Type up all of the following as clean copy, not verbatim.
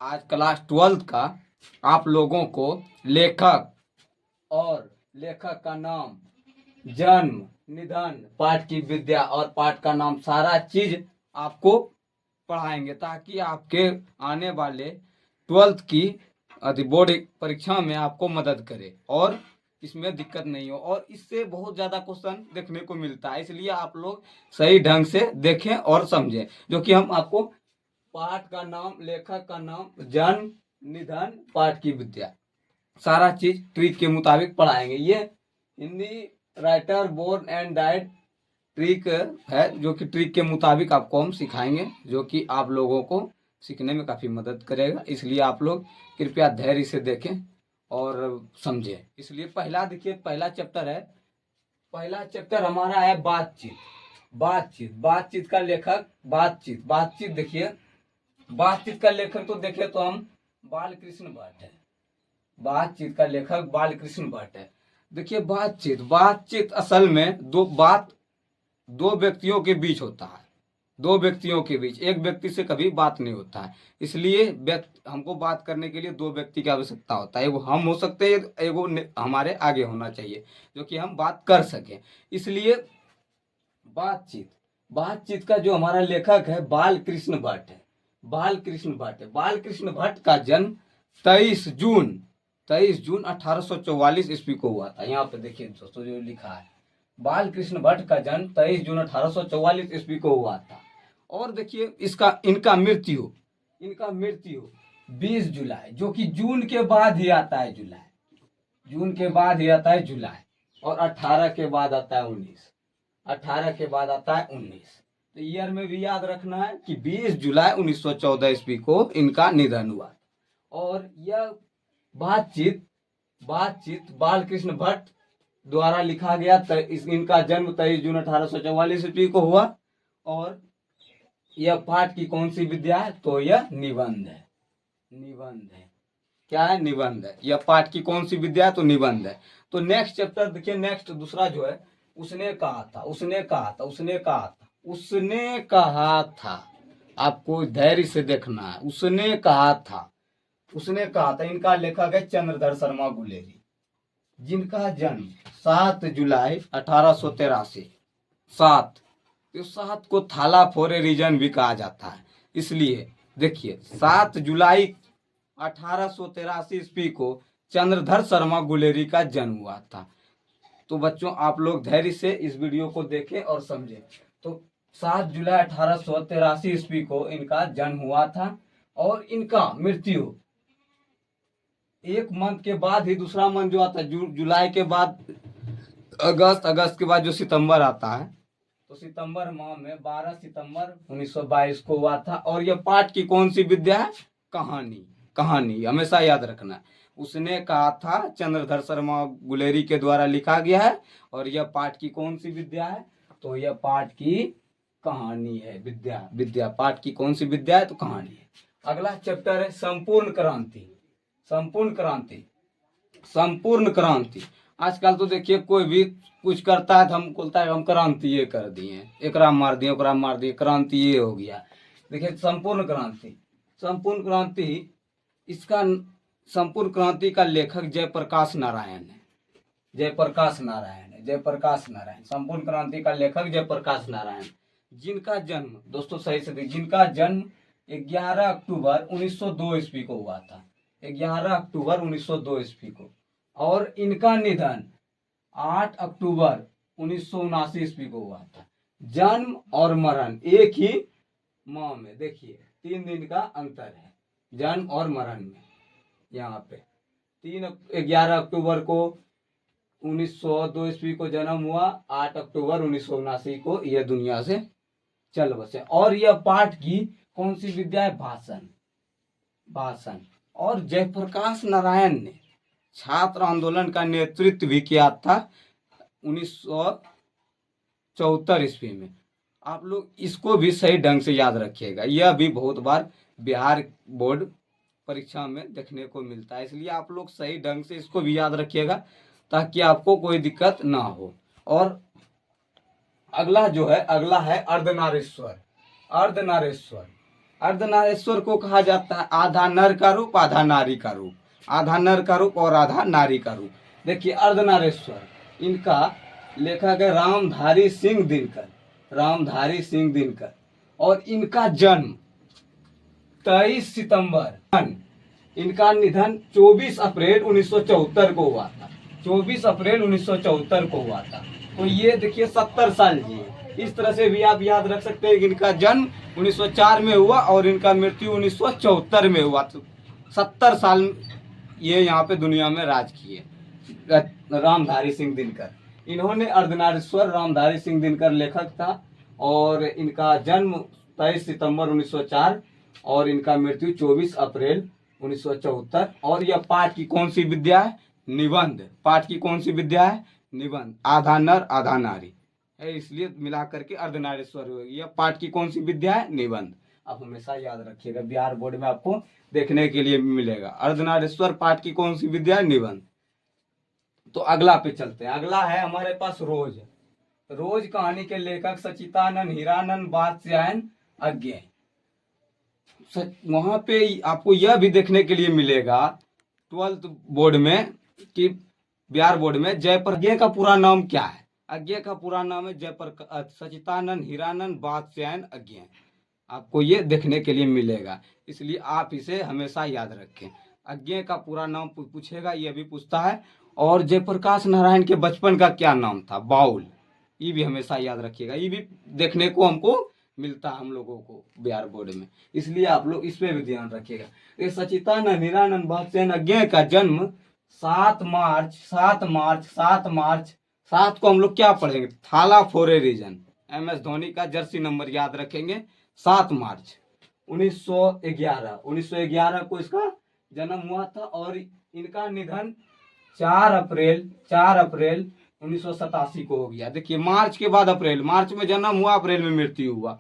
आज class 12th का आप लोगों को लेखक और लेखक का नाम, जन्म, निधन, पाठ की विद्या और पाठ का नाम, सारा चीज आपको पढ़ाएंगे ताकि आपके आने वाले 12th की बोर्ड परीक्षा में आपको मदद करे और इसमें दिक्कत नहीं हो। और इससे बहुत ज़्यादा क्वेश्चन देखने को मिलता है, इसलिए आप लोग सही ढंग से देखें और समझें। जो कि हम आपको पाठ का नाम, लेखक का नाम, जन्म, निधन, पाठ की विद्या, सारा चीज ट्रिक के मुताबिक पढ़ाएंगे। ये Hindi writer born and died trick है, जो कि ट्रिक के मुताबिक आपको हम सिखाएंगे, जो कि आप लोगों को सीखने में काफ़ी मदद करेगा। इसलिए आप लोग कृपया धैर्य से देखें और समझें। इसलिए पहला देखिए, पहला चैप्टर है, पहला चैप्टर हमारा है बातचीत। बातचीत का लेखक, बातचीत देखिए, बातचीत का लेखक तो देखे तो हम बालकृष्ण भट्ट है। बातचीत का लेखक बालकृष्ण भट्ट है। देखिए बातचीत असल में दो व्यक्तियों के बीच होता है। दो व्यक्तियों के बीच, एक व्यक्ति से कभी बात नहीं होता है। इसलिए हमको बात करने के लिए दो व्यक्ति की आवश्यकता होता है। एगो हम हो सकते हैं, एगो हमारे आगे होना चाहिए जो कि हम बात कर सकें। इसलिए बातचीत का जो हमारा लेखक है बालकृष्ण भट्ट है। बालकृष्ण भट्ट का जन्म 23 जून 1844 ईस्वी को हुआ था। यहाँ पे देखिए दोस्तों जो लिखा है, बालकृष्ण भट्ट का जन्म 23 जून 1844 ईस्वी को हुआ था। और देखिए इनका मृत्यु 20 जुलाई, जो कि जून के बाद ही आता है जुलाई। और 18 के बाद आता है 19। तो ईयर में भी याद रखना है कि 20 जुलाई 1914 ईस्वी को इनका निधन हुआ। और यह बातचीत बालकृष्ण भट्ट द्वारा लिखा गया। इनका जन्म 23 जून 1844 ईस्वी को हुआ। और यह पाठ की कौन सी विद्या है? तो यह निबंध है। क्या है? निबंध है। यह पाठ की कौन सी विद्या है? तो निबंध है। तो नेक्स्ट चैप्टर देखिए, नेक्स्ट दूसरा जो है, उसने कहा था। आपको धैर्य से देखना है। उसने कहा था। इनका लेखक है चंद्रधर शर्मा गुलेरी, जिनका जन्म 7 जुलाई 1883। 7 को थाला फोरे रीजन भी कहा जाता है। इसलिए देखिए 7 जुलाई 1883 ईस्वी को चंद्रधर शर्मा गुलेरी का जन्म हुआ था। तो बच्चों आप लोग धैर्य से इस वीडियो को देखें और समझें। तो 7 जुलाई 1883 ईस्वी को इनका जन्म हुआ था और इनका मृत्यु एक मंथ के बाद ही, दूसरा मंथ जो आता है जुलाई के बाद अगस्त के बाद जो सितंबर आता है, तो सितंबर माह में 12 सितंबर 1922 को हुआ था। और यह पाठ की कौन सी विद्या है? कहानी हमेशा याद रखना। उसने कहा था चंद्रधर शर्मा गुलेरी के द्वारा लिखा गया है। और यह पाठ की कौन सी विद्या है? तो यह पाठ की कहानी है। विद्या पाठ की कौन सी विद्या है? तो कहानी है। अगला चैप्टर है संपूर्ण क्रांति। आजकल तो देखिए कोई भी कुछ करता है तो हम बोलता है हम क्रांति ये कर दिए, एकरा मार दिए, ओकरा मार दिए, क्रांति ये हो गया। देखिए संपूर्ण क्रांति का लेखक जयप्रकाश नारायण है। संपूर्ण क्रांति का लेखक जयप्रकाश नारायण, जिनका जन्म दोस्तों सही से देखिए, जिनका जन्म 11 अक्टूबर 1902 ईस्वी को हुआ था। 11 अक्टूबर 1902 ईस्वी को। और इनका निधन 8 अक्टूबर 1979 ईस्वी को हुआ था। जन्म और मरण एक ही माह में, देखिए 3 दिन का अंतर है जन्म और मरण में। यहाँ पे 11 अक्टूबर को 1902 ईस्वी को जन्म हुआ, 8 अक्टूबर 1979 को यह दुनिया से चल बसे। और यह पाठ की कौन सी विद्या है? भाषण। और जयप्रकाश नारायण ने छात्र आंदोलन का नेतृत्व भी किया था 1974 ईस्वी में। आप लोग इसको भी सही ढंग से याद रखिएगा। यह भी बहुत बार बिहार बोर्ड परीक्षा में देखने को मिलता है, इसलिए आप लोग सही ढंग से इसको भी याद रखिएगा ताकि आपको कोई दिक्कत ना हो। और अगला है अर्धनारेश्वर। अर्धनारीश्वर को कहा जाता है आधा नर का रूप आधा नारी का रूप, आधा नर का रूप और आधा नारी का रूप। देखिए अर्धनारीश्वर इनका लेखक है रामधारी सिंह दिनकर, रामधारी सिंह दिनकर। और इनका जन्म 23 सितंबर, इनका निधन 24 अप्रैल 1974 को हुआ था, 24 अप्रैल 1974 को हुआ था। तो ये देखिए 70 साल जिए। इस तरह से भी आप याद रख सकते हैं कि इनका जन्म 1904 में हुआ और इनका मृत्यु 1974 में हुआ। तो 70 साल ये यहाँ पे दुनिया में राज किए रामधारी सिंह दिनकर। इन्होंने अर्धनारीश्वर रामधारी सिंह दिनकर लेखक था और इनका जन्म 23 सितंबर 1904 और इनका मृत्यु 24 अप्रैल 1974। और यह पाठ की कौन सी विद्या है? निबंध। पाठ की कौन सी विद्या है? निबंध। आधा नर आधा नारी है, इसलिए मिला करके अर्धनारीश्वर होगी। यह पाठ की कौन सी विद्या है? निबंध। आप हमेशा याद रखिएगा, बिहार बोर्ड में आपको देखने के लिए मिलेगा। अर्धनारीश्वर पाठ की कौन सी विद्या है? निबंध। तो अगला पे चलते हैं। अगला है हमारे पास रोज। रोज कहानी के लेखक सचिदानंद हीरानंद वात्स्यायन अज्ञेय। वहां पे आपको यह भी देखने के लिए मिलेगा 12th बोर्ड में कि बिहार बोर्ड में जयप्रकाश अज्ञेय का पूरा नाम क्या है? अज्ञेय का पूरा नाम है जयप्रकाश सचिदानंद हीरानंद वात्स्यायन अज्ञेय। आपको ये देखने के लिए मिलेगा, इसलिए आप इसे हमेशा याद रखें। अज्ञेय का पूरा नाम पूछेगा, ये भी पूछता है। और जयप्रकाश नारायण के बचपन का क्या नाम था? बाउल। ये भी हमेशा याद रखिएगा, ये भी देखने को हमको मिलता है हम लोगों को बिहार बोर्ड में, इसलिए आप लोग इस पे भी ध्यान रखिएगा। ये सचिदानंद हीरानंद वात्स्यायन अज्ञेय का जन्म 7 को हम लोग क्या पढ़ेंगे? थाला फोरे रीजन। MS धोनी का जर्सी नंबर याद रखेंगे। 7 मार्च 1911 को इसका जन्म हुआ था और इनका निधन 4 अप्रैल 1987 को हो गया। देखिए मार्च के बाद अप्रैल, मार्च में जन्म हुआ, अप्रैल में मृत्यु हुआ,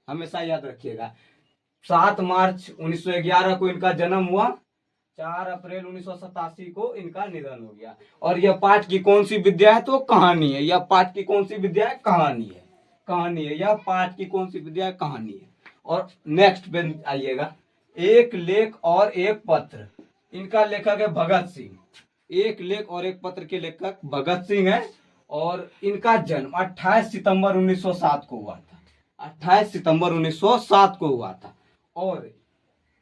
हमेशा याद रखिएगा। 7 मार्च 1911 को इनका जन्म हुआ, 4 अप्रैल 1987 को इनका निधन हो गया। और यह पाठ की कौन सी विद्या है? तो कहानी है। यह पाठ की कौन सी विद्या है? कहानी है। कहानी है। यह पाठ की कौन सी विद्या है? कहानी है। और नेक्स्ट पे आइएगा, एक लेख और एक पत्र। इनका लेखक है भगत सिंह। एक लेख और एक पत्र के लेखक भगत सिंह है और इनका जन्म 28 सितंबर 1907 को हुआ था। 28 सितंबर 1907 को हुआ था। और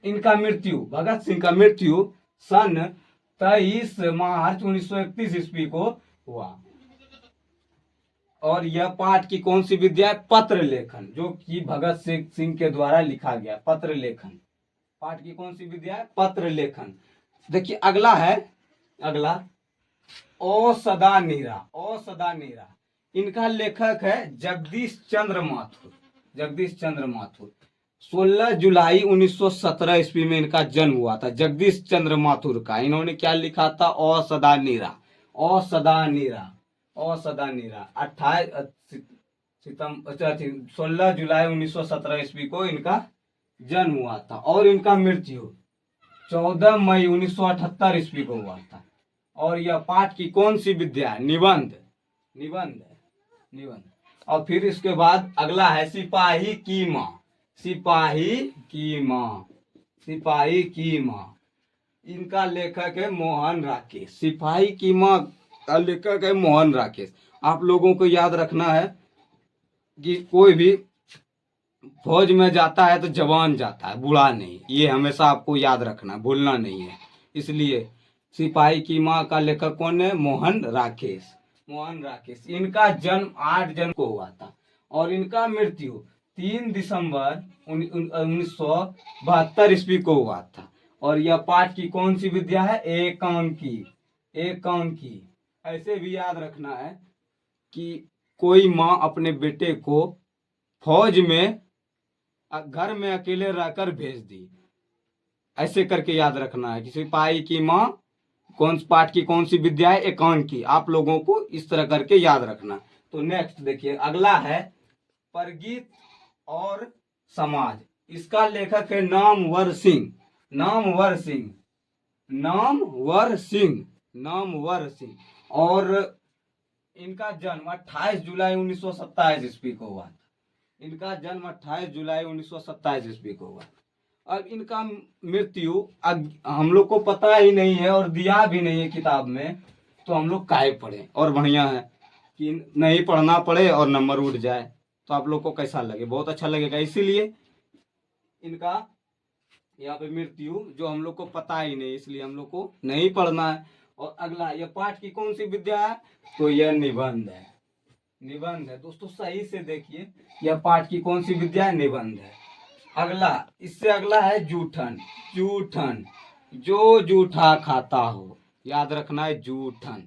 इनका मृत्यु, भगत सिंह का मृत्यु सन 23 मार्च 1931 ईस्वी को हुआ। और यह पाठ की कौन सी विद्या है? पत्र लेखन, जो कि भगत सिंह के द्वारा लिखा गया। पत्र लेखन पाठ की कौन सी विद्या है? पत्र लेखन। देखिए अगला है, अगला औसदा नीरा। औसदा नीरा इनका लेखक है जगदीश चंद्र माथुर। जगदीश चंद्र माथुर 16 जुलाई 1917 ईस्वी में इनका जन्म हुआ था। जगदीश चंद्र माथुर का इन्होंने क्या लिखा था? औसदा नीरा। औसदा नीरा। औसदा नीरा 16 जुलाई 1917 ईस्वी को इनका जन्म हुआ था और इनका मृत्यु 14 मई 1978 ईस्वी को हुआ था। और यह पाठ की कौन सी विद्या है? निबंध। निबंध है, निबंध। और फिर इसके बाद अगला है सिपाही की माँ। सिपाही की माँ। सिपाही की माँ इनका लेखक है मोहन राकेश। सिपाही की माँ का लेखक है मोहन राकेश। आप लोगों को याद रखना है कि कोई भी फौज में जाता है तो जवान जाता है, बूढ़ा नहीं। ये हमेशा आपको याद रखना, भूलना नहीं है। इसलिए सिपाही की माँ का लेखक कौन है? मोहन राकेश। मोहन राकेश। इनका जन्म 8 जनवरी को हुआ था और इनका मृत्यु 3 दिसंबर 1972 ईस्वी को हुआ था। और यह पाठ की कौन सी विद्या है? एकांकी। एकांकी। ऐसे भी याद रखना है कि कोई माँ अपने बेटे को फौज में घर में अकेले रहकर भेज दी, ऐसे करके याद रखना है कि सिपाही की माँ कौन पाठ की कौन सी विद्या है? एकांकी। आप लोगों को इस तरह करके याद रखना। तो नेक्स्ट देखिए अगला है परगीत और समाज। इसका लेखक है नामवर सिंह। नामवर सिंह। नामवर सिंह। नामवर सिंह। और इनका जन्म 28 जुलाई 1927 ईस्वी को हुआ था। इनका जन्म 28 जुलाई 1927 ईस्वी को हुआ। अब इनका मृत्यु हम लोग को पता ही नहीं है और दिया भी नहीं है किताब में, तो हम लोग काहे पढ़े। और बढ़िया है कि नहीं पढ़ना पड़े और नंबर उठ जाए। तो आप लोग को कैसा लगे, बहुत अच्छा लगेगा। इसीलिए इनका यहाँ पे मृत्यु जो हम लोग को पता ही नहीं, इसलिए हम लोग को नहीं पढ़ना है। और अगला, यह पाठ की कौन सी विद्या है, तो यह निबंध है। निबंध है दोस्तों, सही से देखिए, यह पाठ की कौन सी विद्या है, निबंध है। अगला, इससे अगला है जूठन। जूठन, जो जूठा खाता हो, याद रखना है जूठन।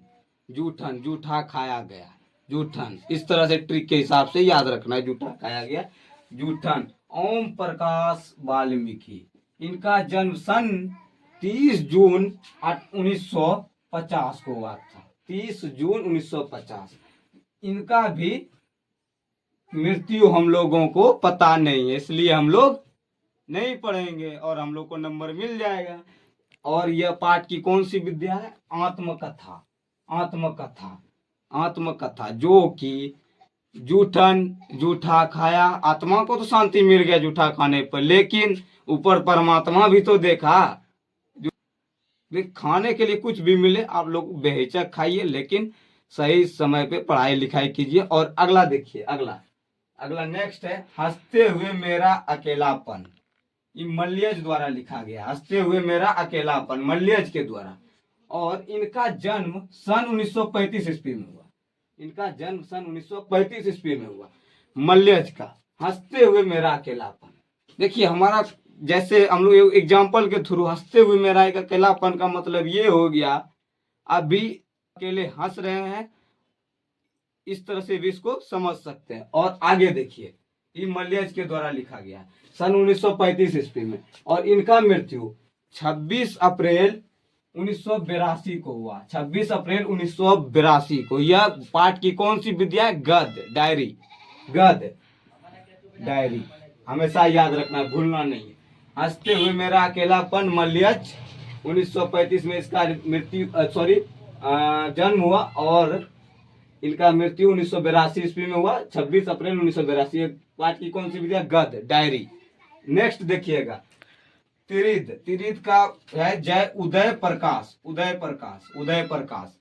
जूठन, जूठा खाया गया, जूठन। इस तरह से ट्रिक के हिसाब से याद रखना है, जूठा खाया गया, जूठन। ओम प्रकाश वाल्मीकि, इनका जन्म सन 30 जून 1950 को हुआ था। 30 जून 1950। इनका भी मृत्यु हम लोगों को पता नहीं है, इसलिए हम लोग नहीं पढ़ेंगे और हम लोग को नंबर मिल जाएगा। और यह पाठ की कौन सी विद्या है, आत्मकथा। आत्मकथा, आत्मकथा, जो कि जूठन, जूठा खाया, आत्मा को तो शांति मिल गया जूठा खाने पर, लेकिन ऊपर परमात्मा भी तो देखा। खाने के लिए कुछ भी मिले आप लोग बेहिचक खाइए, लेकिन सही समय पे पढ़ाई लिखाई कीजिए। और अगला देखिए, अगला अगला नेक्स्ट है, हंसते हुए मेरा अकेलापन। ये मल्यज द्वारा लिखा गया, हंसते हुए मेरा अकेलापन, मल्यज के द्वारा। और इनका जन्म सन 1935 ईस्वी में हुआ। इनका जन्म सन 1935 ईस्वी में हुआ, मल्यज का, हंसते हुए मेरा अकेलापन। देखिए, हमारा जैसे हम लोग एग्जाम्पल के थ्रू हंसते हुए मेरा एक अकेलापन का मतलब ये हो गया, अभी अकेले हंस रहे हैं, इस तरह से भी इसको समझ सकते हैं। और आगे देखिए, ये मल्यज के द्वारा लिखा गया सन 1935 ईस्वी में। और इनका मृत्यु 26 अप्रैल 1982 को हुआ। 26 अप्रैल 1982 को। यह पाठ की कौन सी विद्या है, गद्य, डायरी। गद्य, डायरी हमेशा याद रखना, भूलना नहीं है। हंसते हुए मेरा अकेलापन, मल्यज, 1935 में इसका मृत्यु जन्म हुआ। और इनका मृत्यु 1982 ईस्वी में हुआ, 26 अप्रैल 1982। पाठ की कौन सी विद्या, गद्य, डायरी। नेक्स्ट देखिएगा, तिरिद। तिरिद का है जय उदय प्रकाश। उदय प्रकाश, उदय प्रकाश।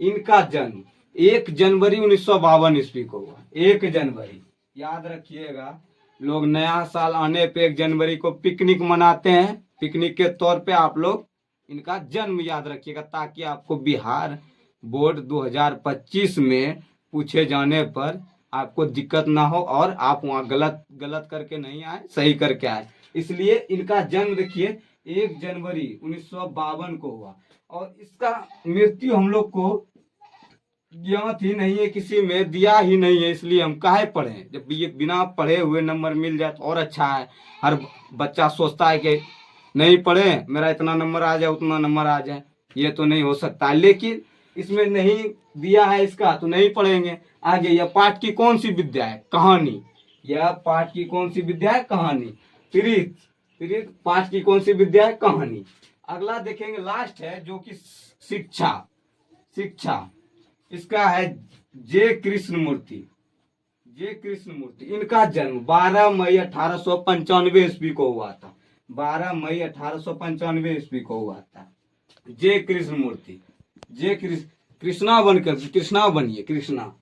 इनका जन्म 1 जनवरी 1952 ईस्वी को हुआ। 1 जनवरी, याद रखिएगा। लोग नया साल आने पे 1 जनवरी को पिकनिक मनाते हैं, पिकनिक के तौर पे आप लोग इनका जन्म याद रखिएगा, ताकि आपको बिहार बोर्ड 2025 में पूछे जाने पर आपको दिक्कत ना हो और आप वहाँ गलत करके नहीं आए, सही करके आए। इसलिए इनका जन्म देखिए 1 जनवरी 1952 को हुआ। और इसका मृत्यु हम लोग को ज्ञात ही नहीं है, किसी में दिया ही नहीं है, इसलिए हम काहे पढ़ें। जब ये बिना पढ़े हुए नंबर मिल जाए तो और अच्छा है। हर बच्चा सोचता है कि नहीं पढ़े, मेरा इतना नंबर आ जाए, उतना नंबर आ जाए, ये तो नहीं हो सकता। लेकिन इसमें नहीं दिया है इसका, तो नहीं पढ़ेंगे। आगे, यह पाठ की कौन सी विद्या है, कहानी। यह पाठ की कौन सी विद्या है, कहानी। तिरित, तिरित पाठ की कौन सी विद्या है, कहानी। अगला देखेंगे, लास्ट है, जो कि शिक्षा। शिक्षा, इसका है जे कृष्णमूर्ति। जे कृष्णमूर्ति, इनका जन्म 12 मई 1895 ईस्वी को हुआ था। 12 मई 1895 ईस्वी को हुआ था। जे कृष्णमूर्ति, जे कृष्णा बनकर, कृष्णा बनिए, कृष्णा,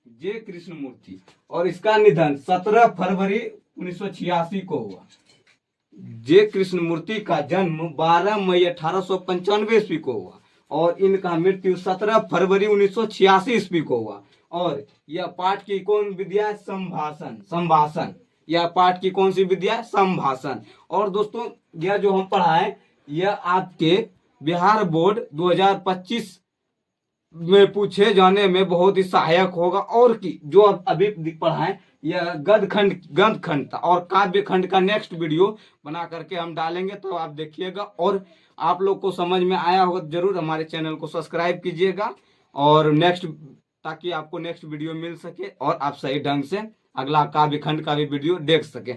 जे कृष्णमूर्ति। और इसका निधन 17 फरवरी 1986 को हुआ। जे कृष्णमूर्ति का जन्म 12 मई 1895 ईस्वी को हुआ और इनका मृत्यु 17 फरवरी 1986 ईस्वी को हुआ। और यह पाठ की कौन विद्या है, संभाषण। संभाषण, यह पाठ की कौन सी विद्या है, संभाषण। और दोस्तों, यह जो हम पढ़ाएं, यह आपके बिहार बोर्ड 2025 में पूछे जाने में बहुत ही सहायक होगा। और की जो अभी पढ़ाएं, यह गद्य खंड था और काव्य खंड का नेक्स्ट वीडियो बना करके हम डालेंगे, तो आप देखिएगा। और आप लोग को समझ में आया होगा, जरूर हमारे चैनल को सब्सक्राइब कीजिएगा और ताकि आपको नेक्स्ट वीडियो मिल सके और आप सही ढंग से अगला काव्य खंड का भी वीडियो देख सके।